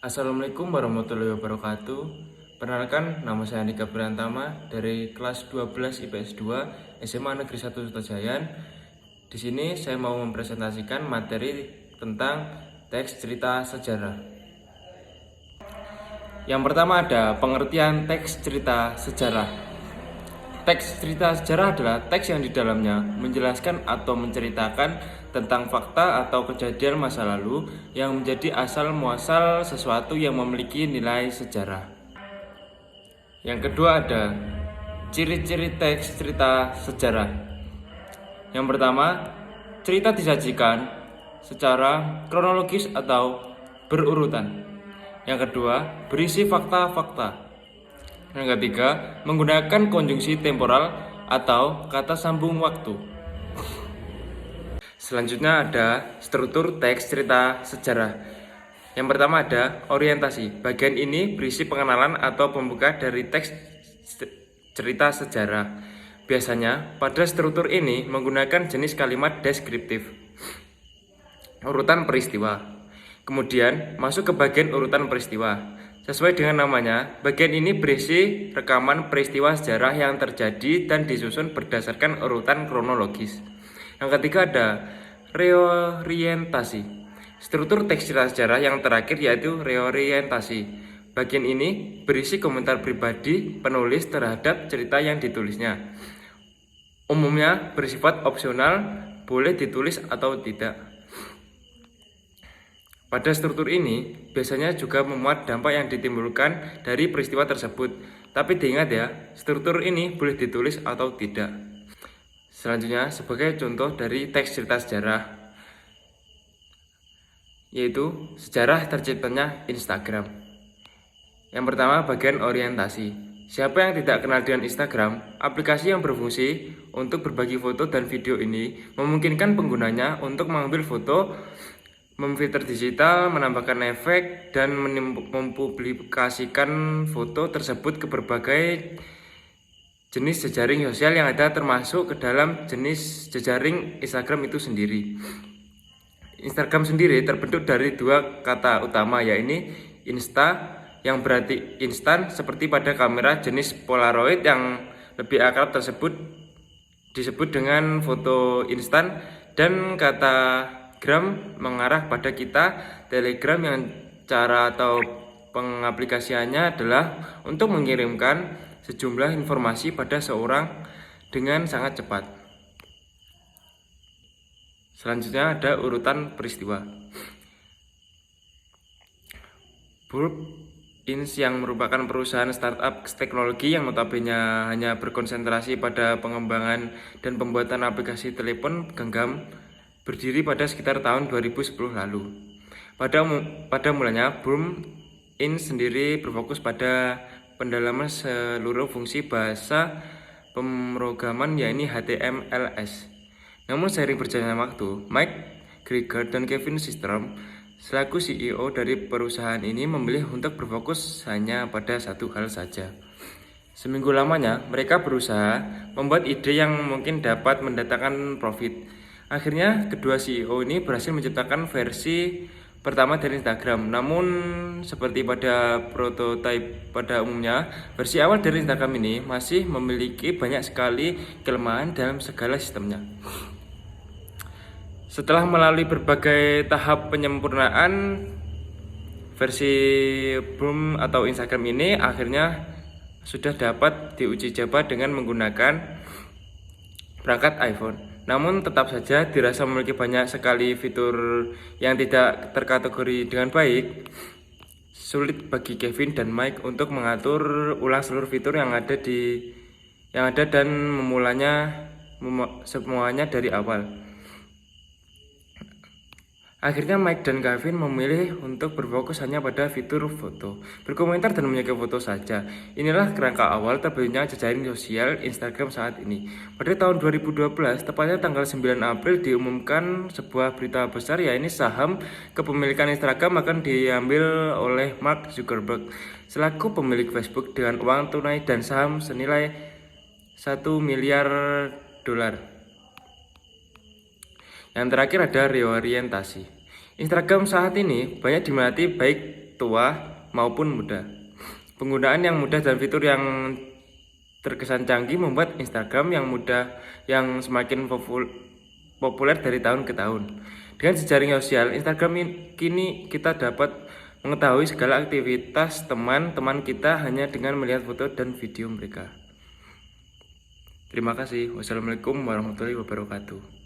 Assalamualaikum warahmatullahi wabarakatuh. Perkenalkan, nama saya Andika Brantama dari kelas 12 IPS 2 SMA Negeri 1 Sutojayan. Di sini saya mau mempresentasikan materi tentang teks cerita sejarah. Yang pertama ada pengertian teks cerita sejarah. Teks cerita sejarah adalah teks yang di dalamnya menjelaskan atau menceritakan tentang fakta atau kejadian masa lalu yang menjadi asal muasal sesuatu yang memiliki nilai sejarah. Yang kedua ada ciri-ciri teks cerita sejarah. Yang pertama, cerita disajikan secara kronologis atau berurutan. Yang kedua, berisi fakta-fakta. Yang ketiga, menggunakan konjungsi temporal atau kata sambung waktu. Selanjutnya ada struktur teks cerita sejarah. Yang pertama ada orientasi. Bagian ini berisi pengenalan atau pembuka dari teks cerita sejarah. Biasanya pada struktur ini menggunakan jenis kalimat deskriptif. Urutan peristiwa. Kemudian masuk ke bagian urutan peristiwa. Sesuai dengan namanya, bagian ini berisi rekaman peristiwa sejarah yang terjadi dan disusun berdasarkan urutan kronologis. Yang ketiga ada reorientasi. Struktur teks cerita sejarah yang terakhir yaitu reorientasi. Bagian ini berisi komentar pribadi penulis terhadap cerita yang ditulisnya. Umumnya bersifat opsional, boleh ditulis atau tidak. Pada struktur ini, biasanya juga memuat dampak yang ditimbulkan dari peristiwa tersebut. Tapi diingat ya, struktur ini boleh ditulis atau tidak. Selanjutnya, sebagai contoh dari teks cerita sejarah, yaitu sejarah terciptanya Instagram. Yang pertama, bagian orientasi. Siapa yang tidak kenal dengan Instagram, aplikasi yang berfungsi untuk berbagi foto dan video ini memungkinkan penggunanya untuk mengambil foto, memfilter digital, menambahkan efek, dan mempublikasikan foto tersebut ke berbagai jenis jejaring sosial yang ada, termasuk ke dalam jenis jejaring Instagram itu sendiri. Instagram sendiri terbentuk dari dua kata utama, yaitu Insta yang berarti instan seperti pada kamera jenis Polaroid yang lebih akrab disebut dengan foto instan, dan kata Gram mengarah pada kita Telegram yang cara atau pengaplikasiannya adalah untuk mengirimkan sejumlah informasi pada seorang dengan sangat cepat. Selanjutnya ada urutan peristiwa. Burp Inc yang merupakan perusahaan startup teknologi yang notabene hanya berkonsentrasi pada pengembangan dan pembuatan aplikasi telepon genggam, berdiri pada sekitar tahun 2010 lalu. Pada mulanya, Burp Inc sendiri berfokus pada pendalaman seluruh fungsi bahasa pemrograman, yaitu HTML/CSS. Namun seiring berjalannya waktu, Mike Krieger dan Kevin Systrom selaku CEO dari perusahaan ini memilih untuk berfokus hanya pada satu hal saja. Seminggu lamanya, mereka berusaha membuat ide yang mungkin dapat mendatangkan profit. Akhirnya, kedua CEO ini berhasil menciptakan versi pertama dari Instagram. Namun, seperti pada prototipe pada umumnya, versi awal dari Instagram ini masih memiliki banyak sekali kelemahan dalam segala sistemnya. Setelah melalui berbagai tahap penyempurnaan, versi Burp atau Instagram ini akhirnya sudah dapat diuji coba dengan menggunakan perangkat iPhone. Namun tetap saja dirasa memiliki banyak sekali fitur yang tidak terkategori dengan baik. Sulit bagi Kevin dan Mike untuk mengatur ulang seluruh fitur yang ada dan memulainya semuanya dari awal. Akhirnya Mike dan Kevin memilih untuk berfokus hanya pada fitur foto, berkomentar dan menjaga foto saja. Inilah kerangka awal terbentuknya jejaring sosial Instagram saat ini. Pada tahun 2012, tepatnya tanggal 9 April, diumumkan sebuah berita besar, yaitu saham kepemilikan Instagram akan diambil oleh Mark Zuckerberg selaku pemilik Facebook dengan uang tunai dan saham senilai $1 miliar. Yang terakhir ada reorientasi. Instagram saat ini banyak diminati baik tua maupun muda. Penggunaan yang mudah dan fitur yang terkesan canggih membuat Instagram yang semakin populer dari tahun ke tahun. Dengan jejaring sosial, Instagram kini kita dapat mengetahui segala aktivitas teman-teman kita hanya dengan melihat foto dan video mereka. Terima kasih. Wassalamualaikum warahmatullahi wabarakatuh.